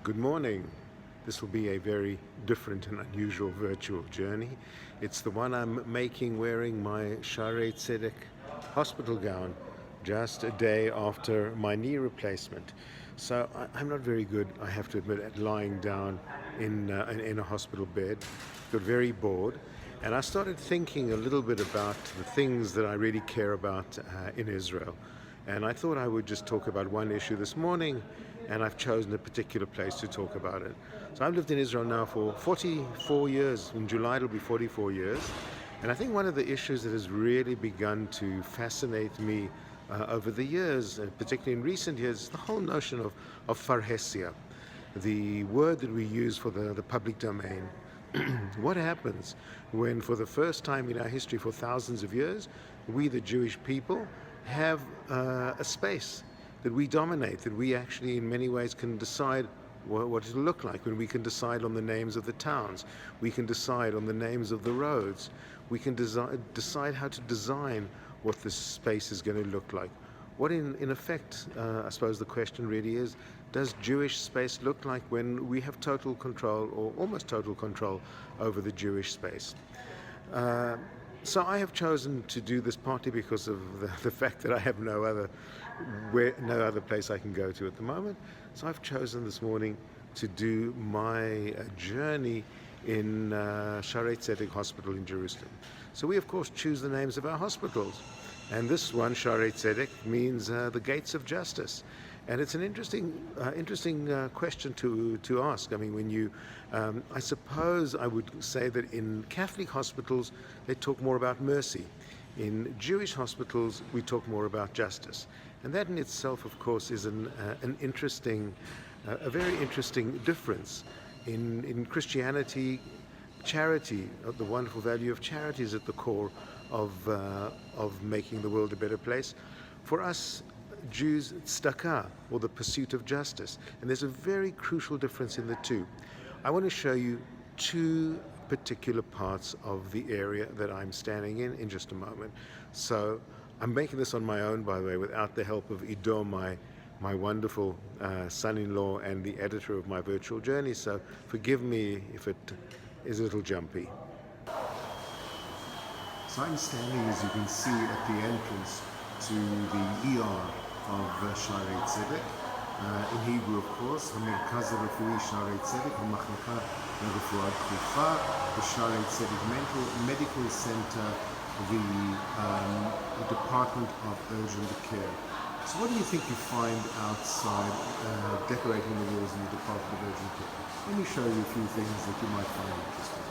Good morning. This will be a very different and unusual virtual journey. It's the one I'm making wearing my Sha'arei Zedek hospital gown just a day after my knee replacement. So I'm not very good, I have to admit, at lying down in a hospital bed. Got very bored. And I started thinking a little bit about the things that I really care about in Israel. And I thought I would just talk about one issue this morning, and I've chosen a particular place to talk about it. So I've lived in Israel now for 44 years. In July it'll be 44 years. And I think one of the issues that has really begun to fascinate me over the years, and particularly in recent years, is the whole notion of Farhesia, the word that we use for the public domain. What happens when, for the first time in our history for thousands of years, we, the Jewish people, have a space that we dominate, that we actually in many ways can decide what it'll look like, when we can decide on the names of the towns, we can decide on the names of the roads, we can decide how to design what this space is going to look like. What in effect, I suppose the question really is, does Jewish space look like when we have total control, or almost total control, over the Jewish space? So I have chosen to do this partly because of the fact that I have no other place I can go to at the moment. So I've chosen this morning to do my journey in Sha'arei Zedek Hospital in Jerusalem. So we of course choose the names of our hospitals. And this one, Sha'arei Zedek, means the gates of justice. And it's an interesting question to ask. I mean, when you, I suppose I would say that in Catholic hospitals, they talk more about mercy. In Jewish hospitals, we talk more about justice. And that in itself, of course, is a very interesting difference. In Christianity, charity, the wonderful value of charity is at the core of making the world a better place. For us Jews, tzedakah, or the pursuit of justice. And there's a very crucial difference in the two. I want to show you two particular parts of the area that I'm standing in just a moment. So I'm making this on my own, by the way, without the help of Ido, my wonderful son-in-law and the editor of my virtual journey. So forgive me if it is a little jumpy. So I'm standing, as you can see, at the entrance to the ER of Sha'arei Zedek. In Hebrew, of course, המרכז הרפואי שערי צדק, המחלקה לרפואה דחופה, the Sha'arei Zedek Medical Center, the Department of Urgent Care. So what do you think you find outside decorating the walls in the Department of Urgent Care? Let me show you a few things that you might find interesting.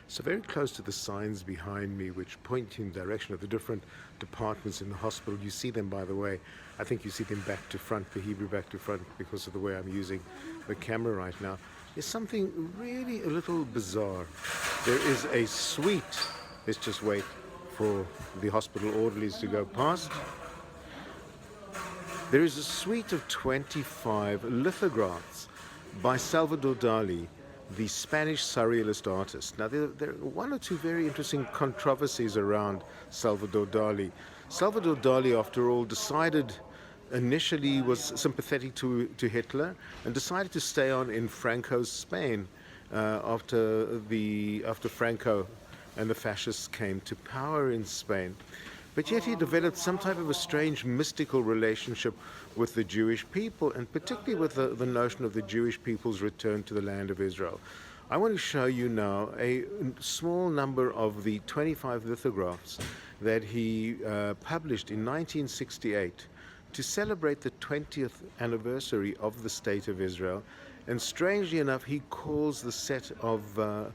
So very close to the signs behind me, which point in the direction of the different departments in the hospital. You see them, by the way, I think you see them back to front, the Hebrew back to front, because of the way I'm using the camera right now. There's something really a little bizarre. There is a suite. Let's just wait for the hospital orderlies to go past. There is a suite of 25 lithographs by Salvador Dali, the Spanish surrealist artist. Now, there are one or two very interesting controversies around Salvador Dali. Salvador Dali, after all, initially was sympathetic to Hitler and decided to stay on in Franco's Spain after Franco and the fascists came to power in Spain. But yet he developed some type of a strange mystical relationship with the Jewish people, and particularly with the notion of the Jewish people's return to the land of Israel. I want to show you now a small number of the 25 lithographs that he published in 1968 to celebrate the 20th anniversary of the State of Israel. And strangely enough, he calls the set of the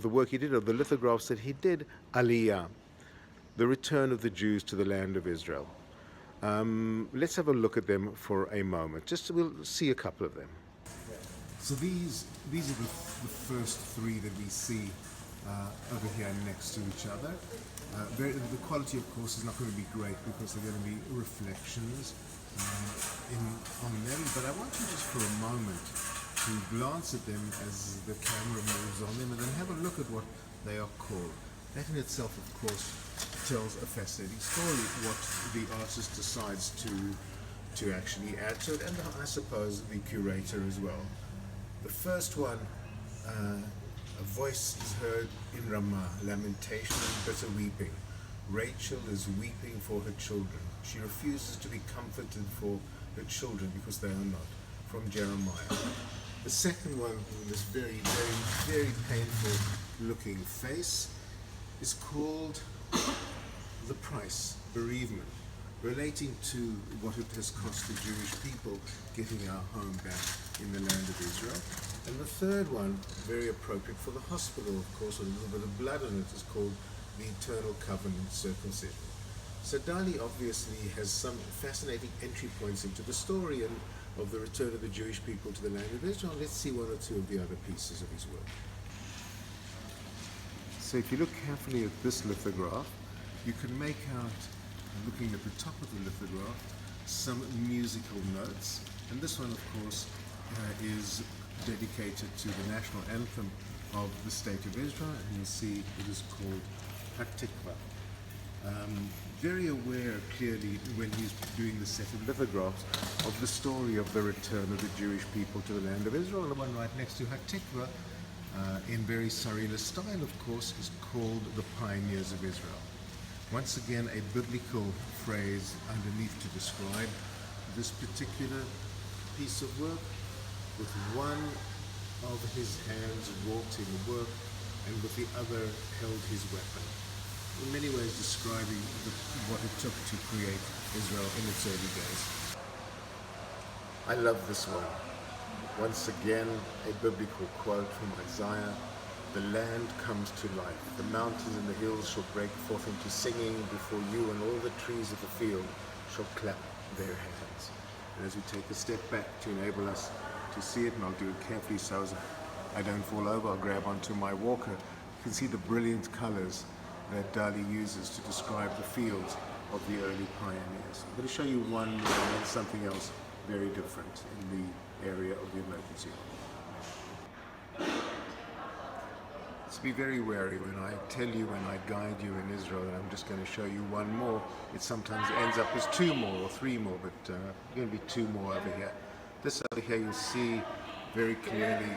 work he did, of the lithographs that he did, Aliyah, the return of the Jews to the land of Israel. Let's have a look at them for a moment. We'll see a couple of them. So these are the first three that we see over here next to each other. The quality, of course, is not going to be great because they're going to be reflections on them. But I want you just for a moment to glance at them as the camera moves on them, and then have a look at what they are called. That in itself, of course, tells a fascinating story, what the artist decides to actually add to it, and I suppose the curator as well. The first one, a voice is heard in Ramah, lamentation and bitter weeping. Rachel is weeping for her children. She refuses to be comforted for her children because they are not. From Jeremiah. The second one, with this very, very, very painful looking face, is called The Price, Bereavement, relating to what it has cost the Jewish people getting our home back in the land of Israel. And the third one, very appropriate for the hospital, of course, with a little bit of blood on it, is called The Eternal Covenant Circumcision. So Dali obviously has some fascinating entry points into the story and of the return of the Jewish people to the land of Israel. Let's see one or two of the other pieces of his work. So if you look carefully at this lithograph, you can make out, looking at the top of the lithograph, some musical notes. And this one, of course, is dedicated to the national anthem of the State of Israel, and you'll see it is called Hatikva. Very aware clearly when he's doing the set of lithographs of the story of the return of the Jewish people to the land of Israel. The one right next to Hatikva, in very surrealist style of course, is called the Pioneers of Israel. Once again, a biblical phrase underneath to describe this particular piece of work, with one of his hands wrought in work and with the other held his weapon. In many ways describing what it took to create Israel in its early days. I love this one. Once again, a biblical quote from Isaiah: "The land comes to life. The mountains and the hills shall break forth into singing before you, and all the trees of the field shall clap their hands." And as we take a step back to enable us to see it, and I'll do it carefully so as I don't fall over, I'll grab onto my walker. You can see the brilliant colors that Dali uses to describe the fields of the early pioneers. I'm going to show you one and something else very different in the area of the emergency room. So be very wary when I tell you, when I guide you in Israel, and I'm just going to show you one more. It sometimes ends up as two more or three more, but going to be two more over here. This over here you'll see very clearly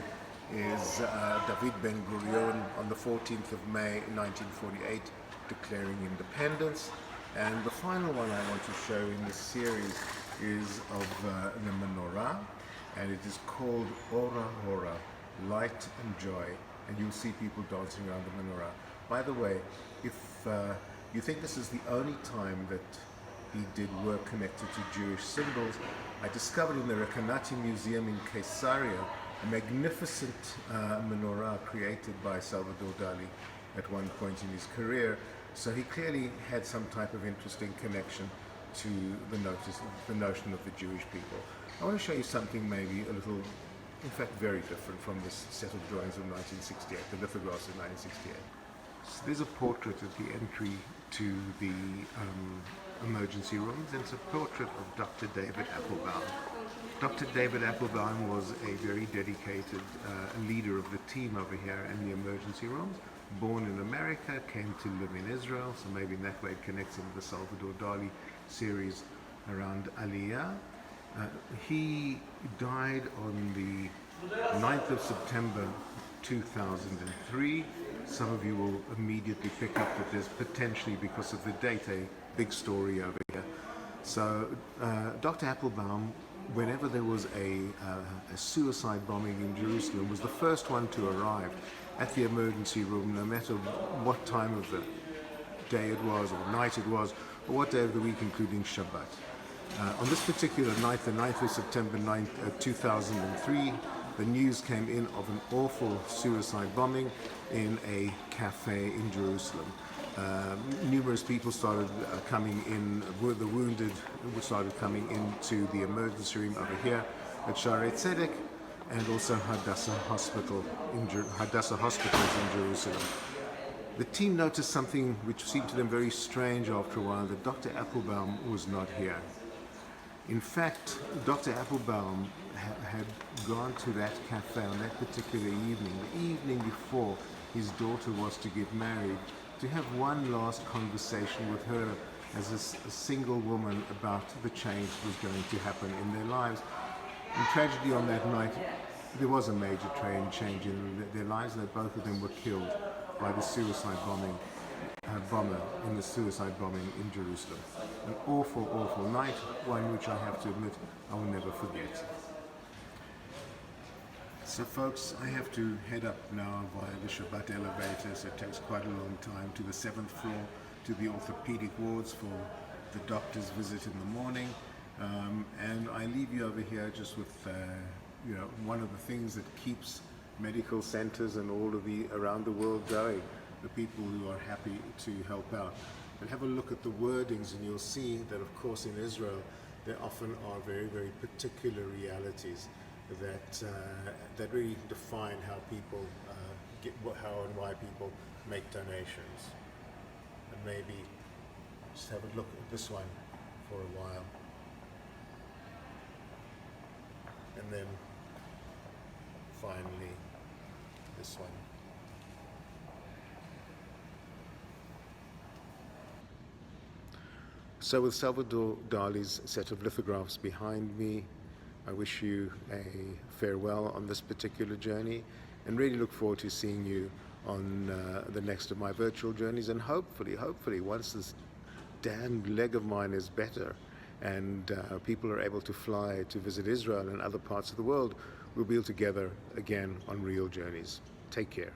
is David Ben-Gurion on the 14th of May 1948 declaring independence. And the final one I want to show in this series is of the menorah, and it is called Ora Hora, Light and Joy, and you'll see people dancing around the menorah. By the way, if you think this is the only time that he did work connected to Jewish symbols, I discovered in the Recanati Museum in Caesarea a magnificent menorah created by Salvador Dali at one point in his career. So he clearly had some type of interesting connection to the notion of the Jewish people. I want to show you something maybe a little, in fact very different from this set of drawings of 1968, the lithographs of 1968. So there's a portrait at the entry to the emergency rooms, and it's a portrait of Dr. David Applebaum. Dr. David Applebaum was a very dedicated leader of the team over here in the emergency rooms. Born in America, came to live in Israel, so maybe in that way it connects into the Salvador Dali series around Aliyah. He died on the 9th of September 2003. Some of you will immediately pick up that there's potentially, because of the date, a big story over here. So Dr. Applebaum, whenever there was a suicide bombing in Jerusalem, was the first one to arrive at the emergency room, no matter what time of the day it was, or night it was, or what day of the week, including Shabbat. On this particular night, the 9th of September 2003, the news came in of an awful suicide bombing in a cafe in Jerusalem. Numerous people started coming in, the wounded started coming into the emergency room over here at Sha'arei Zedek, and also Hadassah Hospitals in Jerusalem. The team noticed something which seemed to them very strange after a while, that Dr. Applebaum was not here. In fact, Dr. Applebaum had gone to that cafe on that particular evening, the evening before his daughter was to get married, to have one last conversation with her as a single woman about the change that was going to happen in their lives. And tragedy on that night, there was a major change in their lives, that both of them were killed by the suicide bomber in the suicide bombing in Jerusalem. An awful, awful night, one which I have to admit I will never forget. So folks, I have to head up now via the Shabbat elevator, so it takes quite a long time, to the 7th floor, to the orthopedic wards for the doctor's visit in the morning. And I leave you over here just with one of the things that keeps medical centers and all of the around the world going, the people who are happy to help out. And have a look at the wordings, and you'll see that, of course, in Israel there often are very, very particular realities that really define how people how and why people make donations. And maybe just have a look at this one for a while, and then finally this one. So with Salvador Dali's set of lithographs behind me, I wish you a farewell on this particular journey, and really look forward to seeing you on the next of my virtual journeys. And hopefully, once this damned leg of mine is better and people are able to fly to visit Israel and other parts of the world, we'll be together again on real journeys. Take care.